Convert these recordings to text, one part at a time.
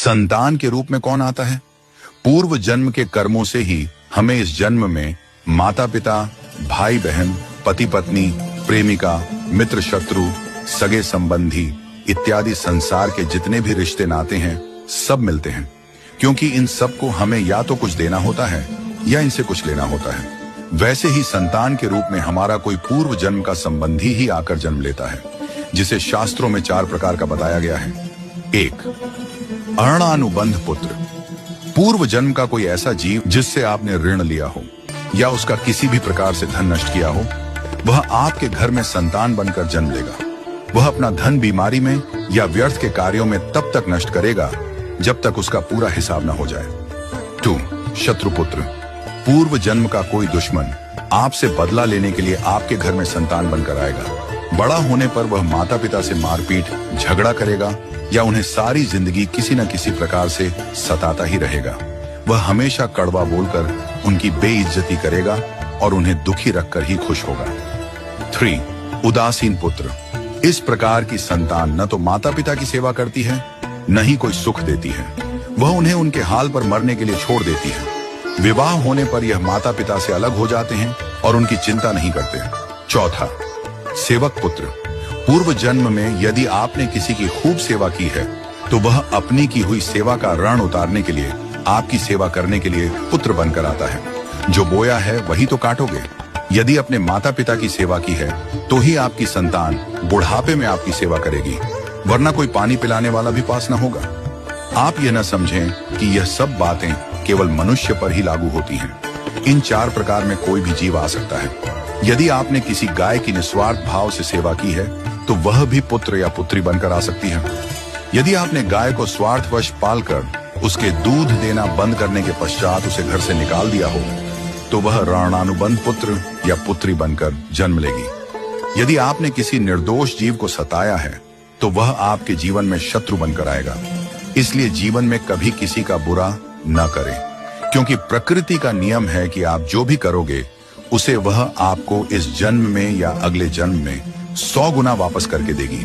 संतान के रूप में कौन आता है? पूर्व जन्म के कर्मों से ही हमें इस जन्म में माता पिता, भाई बहन, पति पत्नी, प्रेमिका, मित्र शत्रु, सगे संबंधी इत्यादि संसार के जितने भी रिश्ते नाते हैं सब मिलते हैं, क्योंकि इन सब को हमें या तो कुछ देना होता है या इनसे कुछ लेना होता है। वैसे ही संतान के रूप में हमारा कोई पूर्व जन्म का संबंधी ही आकर जन्म लेता है, जिसे शास्त्रों में 4 प्रकार का बताया गया है। 1. अरणानुबंध पुत्र। पूर्व जन्म का कोई ऐसा जीव जिससे आपने ऋण लिया हो या उसका किसी भी प्रकार से धन नष्ट किया हो, वह आपके घर में संतान बनकर जन्म लेगा। वह अपना धन बीमारी में या व्यर्थ के कार्यों में तब तक नष्ट करेगा जब तक उसका पूरा हिसाब न हो जाए। 2. शत्रुपुत्र। पूर्व जन्म का कोई दुश्मन आपसे बदला लेने के लिए आपके घर में संतान बनकर आएगा। बड़ा होने पर वह माता पिता से मारपीट, झगड़ा करेगा या उन्हें सारी जिंदगी किसी न किसी प्रकार से सताता ही रहेगा। वह हमेशा कड़वा बोलकर उनकी बेइज्जती करेगा और उन्हें दुखी रखकर ही खुश होगा। 3. उदासीन पुत्र। इस प्रकार की संतान न तो माता पिता की सेवा करती है, न ही कोई सुख देती है। वह उन्हें उनके हाल पर मरने के लिए छोड़ देती है। विवाह होने पर यह माता पिता से अलग हो जाते हैं और उनकी चिंता नहीं करते। 4. सेवक पुत्र। पूर्व जन्म में यदि आपने किसी की खूब सेवा की है तो वह अपनी की हुई सेवा का ऋण उतारने के लिए आपकी सेवा करने के लिए पुत्र बनकर आता है। जो बोया है वही तो काटोगे। यदि अपने माता पिता की सेवा की है तो ही आपकी संतान बुढ़ापे में आपकी सेवा करेगी, वरना कोई पानी पिलाने वाला भी पास न होगा। आप यह न समझें कि यह सब बातें केवल मनुष्य पर ही लागू होती हैं। इन 4 प्रकार में कोई भी जीव आ सकता है। यदि आपने किसी गाय की निस्वार्थ भाव से सेवा की है तो वह भी पुत्र या पुत्री बनकर आ सकती है। यदि आपने गाय को स्वार्थवश पालकर उसके दूध देना बंद करने के पश्चात उसे घर से निकाल दिया हो तो वह ऋणानुबंध पुत्र या पुत्री बनकर जन्म लेगी। यदि आपने किसी निर्दोष जीव को सताया है तो वह आपके जीवन में शत्रु बनकर आएगा। इसलिए जीवन में कभी किसी का बुरा न करें, क्योंकि प्रकृति का नियम है कि आप जो भी करोगे उसे वह आपको इस जन्म में या अगले जन्म में 100 गुना वापस करके देगी।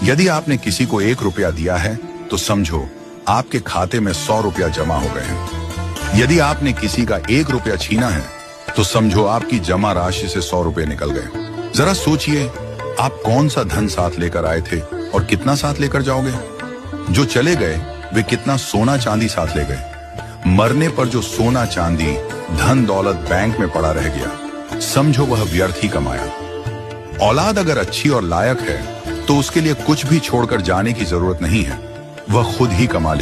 यदि आपने किसी को 1 रुपया दिया है तो समझो आपके खाते में 100 रुपया जमा हो गए हैं। यदि आपने किसी का 1 रुपया छीना है तो समझो आपकी जमा राशि से 100 रुपये निकल गए। जरा सोचिए, आप कौन सा धन साथ लेकर आए थे और कितना साथ लेकर जाओगे? जो चले गए वे कितना सोना चांदी साथ ले गए। मरने पर जो सोना चांदी धन दौलत बैंक में पड़ा रह गया, समझो वह व्यर्थ ही कमाया। औलाद अगर अच्छी और लायक है तो उसके लिए कुछ भी छोड़कर जाने की जरूरत नहीं है, वह खुद ही कमा ले।